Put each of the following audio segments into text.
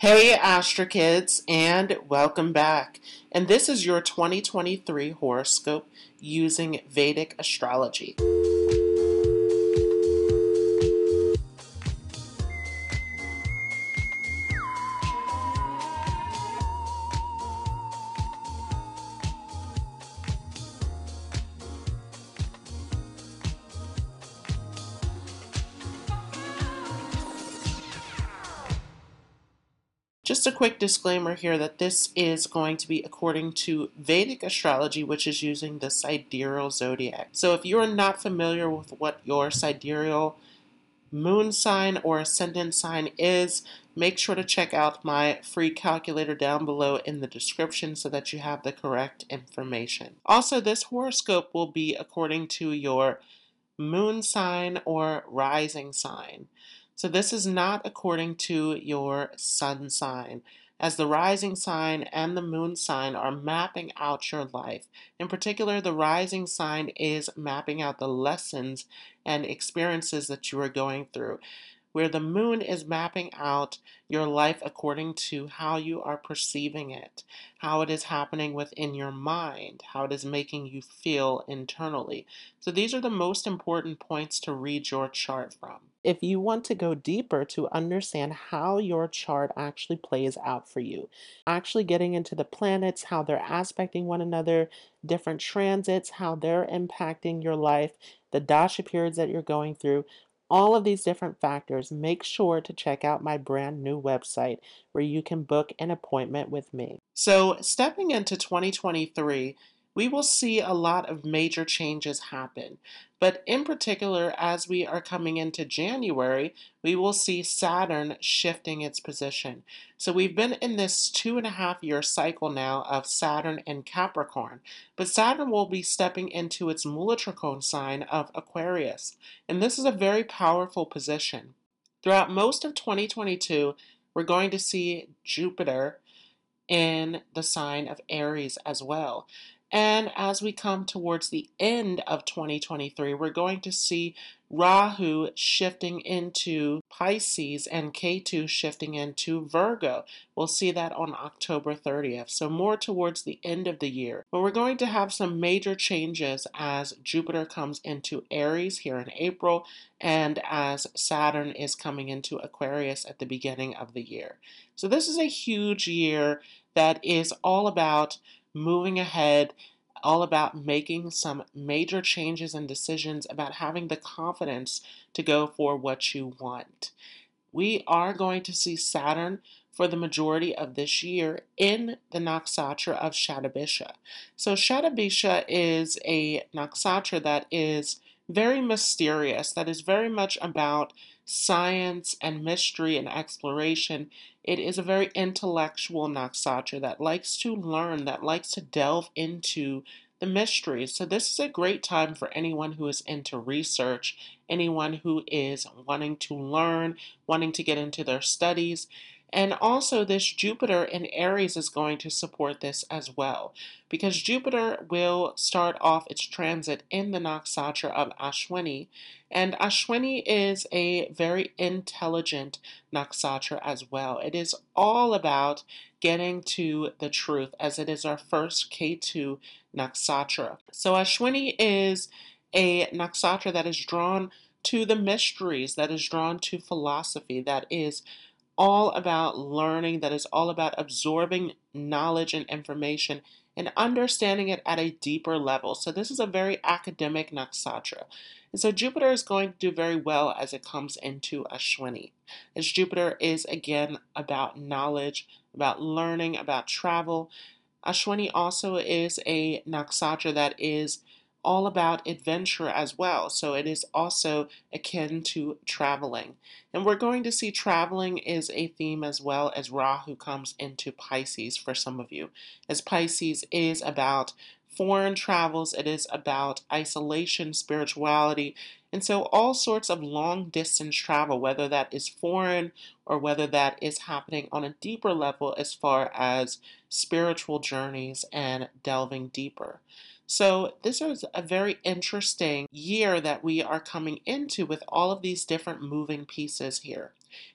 Hey Astra Kids, and welcome back. And this is your 2023 horoscope using Vedic astrology. Just a quick disclaimer here that this is going to be according to Vedic astrology, which is using the sidereal zodiac. So if you are not familiar with what your sidereal moon sign or ascendant sign is, make sure to check out my free calculator down below in the description so that you have the correct information. Also, this horoscope will be according to your moon sign or rising sign. So this is not according to your sun sign, as the rising sign and the moon sign are mapping out your life. In particular, the rising sign is mapping out the lessons and experiences that you are going through, where the moon is mapping out your life according to how you are perceiving it, how it is happening within your mind, how it is making you feel internally. So these are the most important points to read your chart from. If you want to go deeper to understand how your chart actually plays out for you, actually getting into the planets, how they're aspecting one another, different transits, how they're impacting your life, the dasha periods that you're going through, all of these different factors, make sure to check out my brand new website where you can book an appointment with me. So, stepping into 2023, we will see a lot of major changes happen. But in particular, as we are coming into January, we will see Saturn shifting its position. So we've been in this 2.5 year cycle now of Saturn and Capricorn. But Saturn will be stepping into its Mulatrikon sign of Aquarius. And this is a very powerful position. Throughout most of 2022, we're going to see Jupiter in the sign of Aries as well. And as we come towards the end of 2023, we're going to see Rahu shifting into Pisces and Ketu shifting into Virgo. We'll see that on October 30th, so more towards the end of the year. But we're going to have some major changes as Jupiter comes into Aries here in April and as Saturn is coming into Aquarius at the beginning of the year. So this is a huge year that is all about moving ahead, all about making some major changes and decisions, about having the confidence to go for what you want. We are going to see Saturn for the majority of this year in the nakshatra of Shatabisha. So Shatabisha is a nakshatra that is very mysterious, that is very much about science and mystery and exploration. It is a very intellectual nakshatra that likes to learn, that likes to delve into the mysteries. So this is a great time for anyone who is into research, anyone who is wanting to learn, wanting to get into their studies. And also this Jupiter in Aries is going to support this as well, because Jupiter will start off its transit in the nakshatra of Ashwini, and Ashwini is a very intelligent nakshatra as well. It is all about getting to the truth, as it is our first Ketu nakshatra. So Ashwini is a nakshatra that is drawn to the mysteries, that is drawn to philosophy, that is all about learning, that is all about absorbing knowledge and information and understanding it at a deeper level. So this is a very academic nakshatra. And so Jupiter is going to do very well as it comes into Ashwini, as Jupiter is again about knowledge, about learning, about travel. Ashwini also is a nakshatra that is all about adventure as well. So it is also akin to traveling. And we're going to see traveling is a theme as well, as Rahu comes into Pisces for some of you. As Pisces is about foreign travels, it is about isolation, spirituality, and so all sorts of long distance travel, whether that is foreign or whether that is happening on a deeper level as far as spiritual journeys and delving deeper. So this is a very interesting year that we are coming into with all of these different moving pieces here.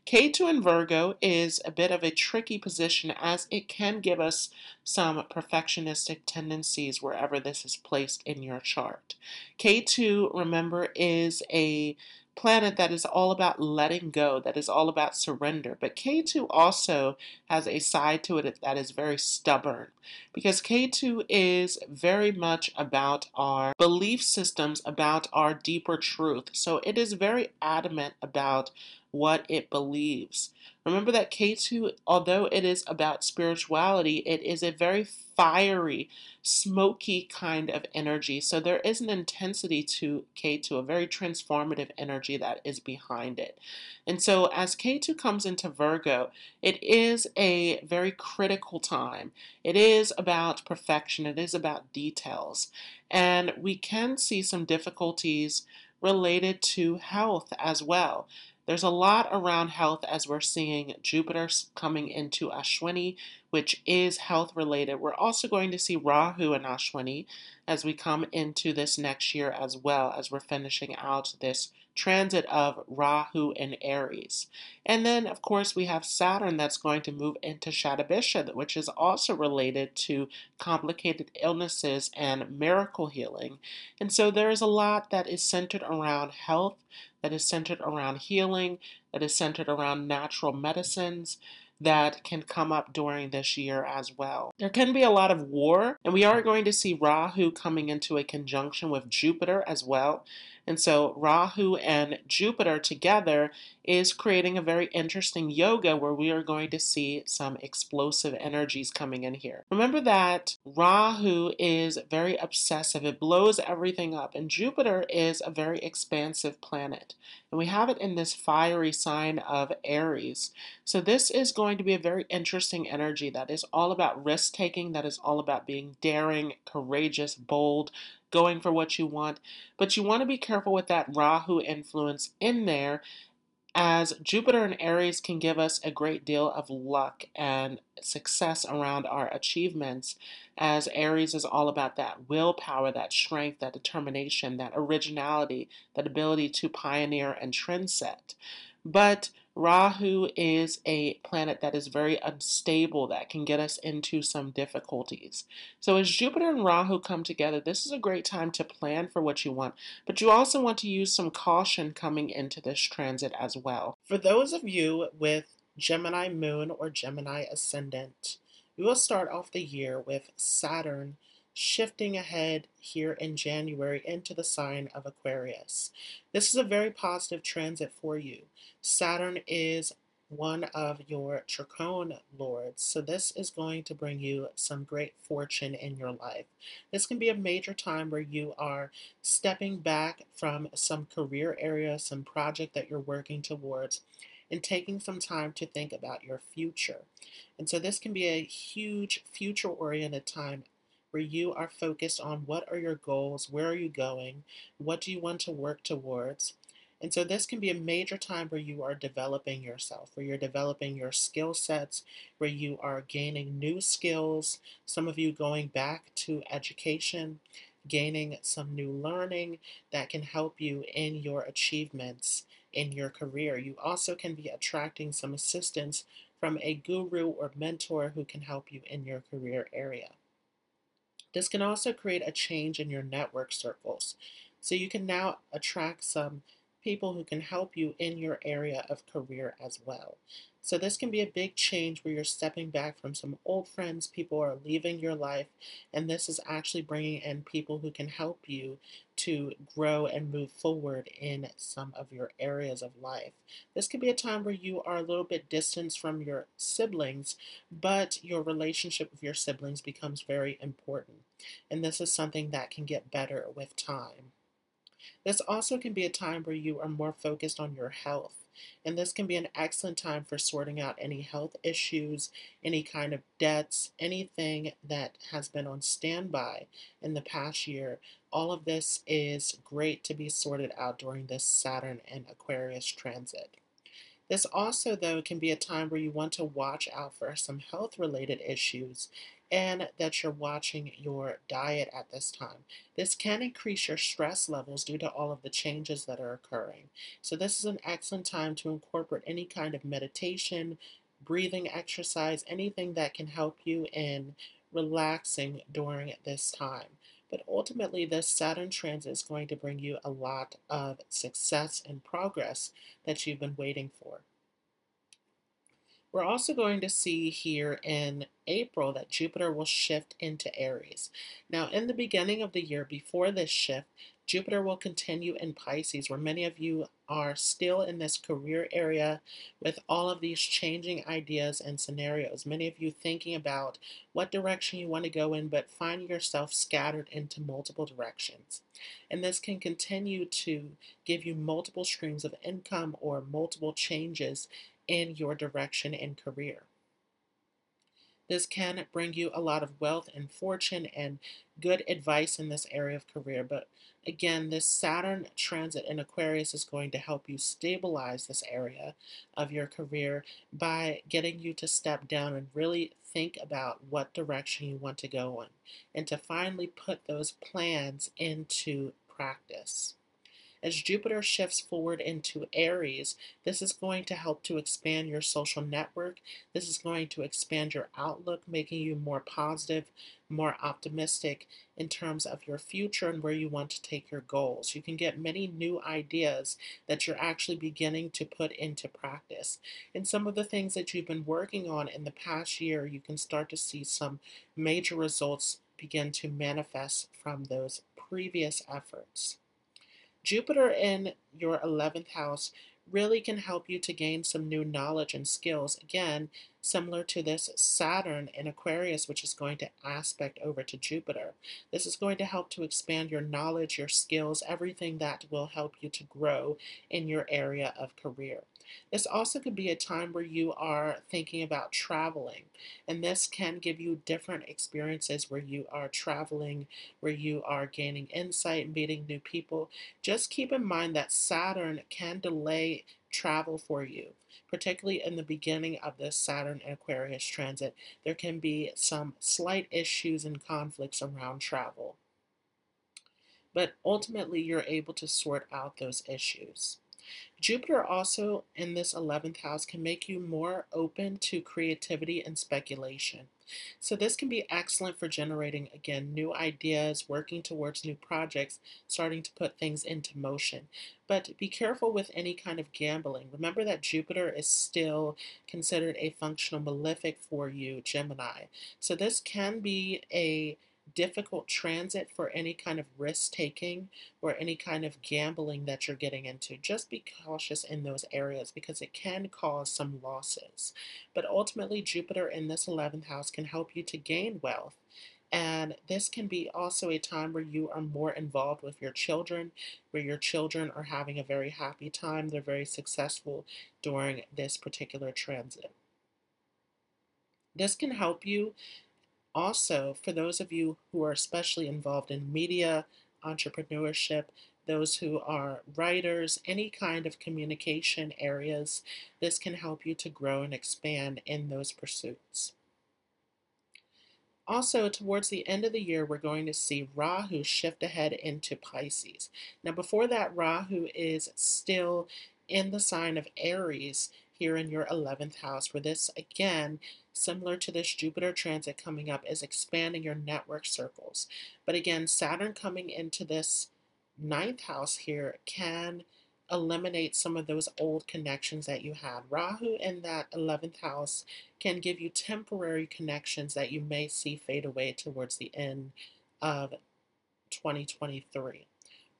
K2 in Virgo is a bit of a tricky position as it can give us some perfectionistic tendencies wherever this is placed in your chart. K2, remember, is a planet that is all about letting go, that is all about surrender. But K2 also has a side to it that is very stubborn because K2 is very much about our belief systems, about our deeper truth. So it is very adamant about what it believes. Remember that K2, although it is about spirituality, it is a very fiery, smoky kind of energy. So there is an intensity to K2, a very transformative energy that is behind it. And so as K2 comes into Virgo, it is a very critical time. It is about perfection, it is about details. And we can see some difficulties related to health as well. There's a lot around health as we're seeing Jupiter coming into Ashwini, which is health related. We're also going to see Rahu in Ashwini as we come into this next year as well, as we're finishing out this transit of Rahu in Aries. And then, of course, we have Saturn that's going to move into Shatabisha, which is also related to complicated illnesses and miracle healing. And so there is a lot that is centered around health, that is centered around healing, that is centered around natural medicines that can come up during this year as well. There can be a lot of war, and we are going to see Rahu coming into a conjunction with Jupiter as well. And so Rahu and Jupiter together is creating a very interesting yoga where we are going to see some explosive energies coming in here. Remember that Rahu is very obsessive. It blows everything up. And Jupiter is a very expansive planet. And we have it in this fiery sign of Aries. So this is going to be a very interesting energy that is all about risk taking, that is all about being daring, courageous, bold, going for what you want. But you want to be careful with that Rahu influence in there, as Jupiter and Aries can give us a great deal of luck and success around our achievements, as Aries is all about that willpower, that strength, that determination, that originality, that ability to pioneer and trend set. But Rahu is a planet that is very unstable, that can get us into some difficulties. So as Jupiter and Rahu come together, this is a great time to plan for what you want, but you also want to use some caution coming into this transit as well. For those of you with Gemini Moon or Gemini Ascendant, we will start off the year with Saturn shifting ahead here in January into the sign of Aquarius. This is a very positive transit for you. Saturn is one of your Tricone lords, so this is going to bring you some great fortune in your life. This can be a major time where you are stepping back from some career area, some project that you're working towards, and taking some time to think about your future. And so this can be a huge future-oriented time where you are focused on what are your goals, where are you going, what do you want to work towards. And so this can be a major time where you are developing yourself, where you're developing your skill sets, where you are gaining new skills, some of you going back to education, gaining some new learning that can help you in your achievements in your career. You also can be attracting some assistance from a guru or mentor who can help you in your career area. This can also create a change in your network circles. So you can now attract some people who can help you in your area of career as well. So this can be a big change where you're stepping back from some old friends, people are leaving your life, and this is actually bringing in people who can help you to grow and move forward in some of your areas of life. This could be a time where you are a little bit distanced from your siblings, but your relationship with your siblings becomes very important. And this is something that can get better with time. This also can be a time where you are more focused on your health. And this can be an excellent time for sorting out any health issues, any kind of debts, anything that has been on standby in the past year. All of this is great to be sorted out during this Saturn and Aquarius transit. This also, though, can be a time where you want to watch out for some health related issues and that you're watching your diet at this time. This can increase your stress levels due to all of the changes that are occurring. So, this is an excellent time to incorporate any kind of meditation, breathing exercise, anything that can help you in relaxing during this time. But ultimately, this Saturn transit is going to bring you a lot of success and progress that you've been waiting for. We're also going to see here in April that Jupiter will shift into Aries. Now, in the beginning of the year, before this shift, Jupiter will continue in Pisces, where many of you are still in this career area with all of these changing ideas and scenarios. Many of you thinking about what direction you want to go in, but finding yourself scattered into multiple directions. And this can continue to give you multiple streams of income or multiple changes in your direction and career. This can bring you a lot of wealth and fortune and good advice in this area of career. But again, this Saturn transit in Aquarius is going to help you stabilize this area of your career by getting you to step down and really think about what direction you want to go in and to finally put those plans into practice. As Jupiter shifts forward into Aries, this is going to help to expand your social network. This is going to expand your outlook, making you more positive, more optimistic in terms of your future and where you want to take your goals. You can get many new ideas that you're actually beginning to put into practice. And some of the things that you've been working on in the past year, you can start to see some major results begin to manifest from those previous efforts. Jupiter in your 11th house really can help you to gain some new knowledge and skills. Again, similar to this Saturn in Aquarius, which is going to aspect over to Jupiter. This is going to help to expand your knowledge, your skills, everything that will help you to grow in your area of career. This also could be a time where you are thinking about traveling, and this can give you different experiences where you are traveling, where you are gaining insight, meeting new people. Just keep in mind that Saturn can delay travel for you, particularly in the beginning of this Saturn and Aquarius transit. There can be some slight issues and conflicts around travel, but ultimately you're able to sort out those issues. Jupiter also in this 11th house can make you more open to creativity and speculation. So this can be excellent for generating, again, new ideas, working towards new projects, starting to put things into motion. But be careful with any kind of gambling. Remember that Jupiter is still considered a functional malefic for you, Gemini. So this can be a difficult transit for any kind of risk taking or any kind of gambling that you're getting into. Just be cautious in those areas because it can cause some losses. But ultimately, Jupiter in this 11th house can help you to gain wealth. And this can be also a time where you are more involved with your children, where your children are having a very happy time. They're very successful during this particular transit. This can help you also, for those of you who are especially involved in media, entrepreneurship, those who are writers, any kind of communication areas, this can help you to grow and expand in those pursuits. Also, towards the end of the year, we're going to see Rahu shift ahead into Pisces. Now, before that, Rahu is still in the sign of Aries here in your 11th house, where this, again, similar to this Jupiter transit coming up, is expanding your network circles. But again, Saturn coming into this ninth house here can eliminate some of those old connections that you had. Rahu in that 11th house can give you temporary connections that you may see fade away towards the end of 2023.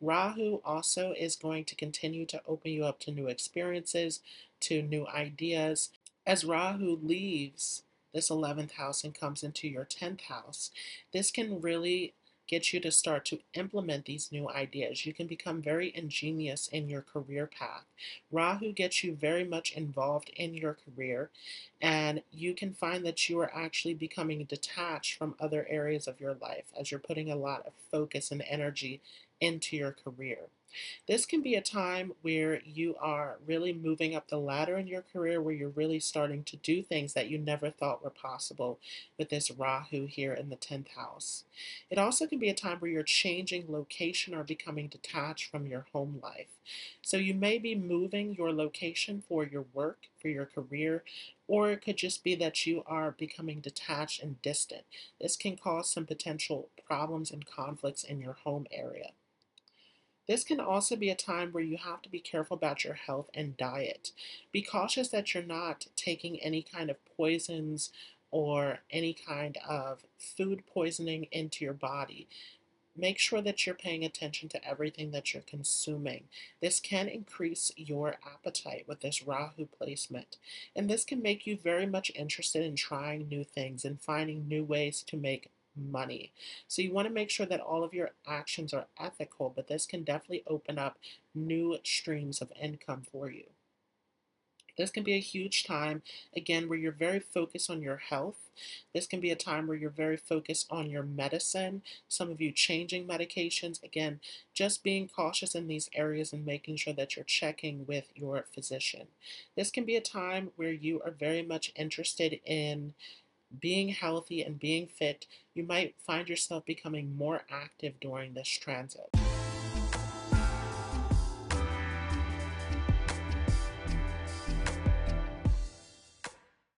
Rahu also is going to continue to open you up to new experiences, to new ideas. As Rahu leaves this 11th house and comes into your 10th house, this can really get you to start to implement these new ideas. You can become very ingenious in your career path. Rahu gets you very much involved in your career, and you can find that you are actually becoming detached from other areas of your life as you're putting a lot of focus and energy into your career. This can be a time where you are really moving up the ladder in your career, where you're really starting to do things that you never thought were possible with this Rahu here in the 10th house. It also can be a time where you're changing location or becoming detached from your home life. So you may be moving your location for your work, for your career, or it could just be that you are becoming detached and distant. This can cause some potential problems and conflicts in your home area. This can also be a time where you have to be careful about your health and diet. Be cautious that you're not taking any kind of poisons or any kind of food poisoning into your body. Make sure that you're paying attention to everything that you're consuming. This can increase your appetite with this Rahu placement. And this can make you very much interested in trying new things and finding new ways to make money. So you want to make sure that all of your actions are ethical, but this can definitely open up new streams of income for you. This can be a huge time, again, where you're very focused on your health. This can be a time where you're very focused on your medicine, some of you changing medications. Again, just being cautious in these areas and making sure that you're checking with your physician. This can be a time where you are very much interested in being healthy and being fit. You might find yourself becoming more active during this transit.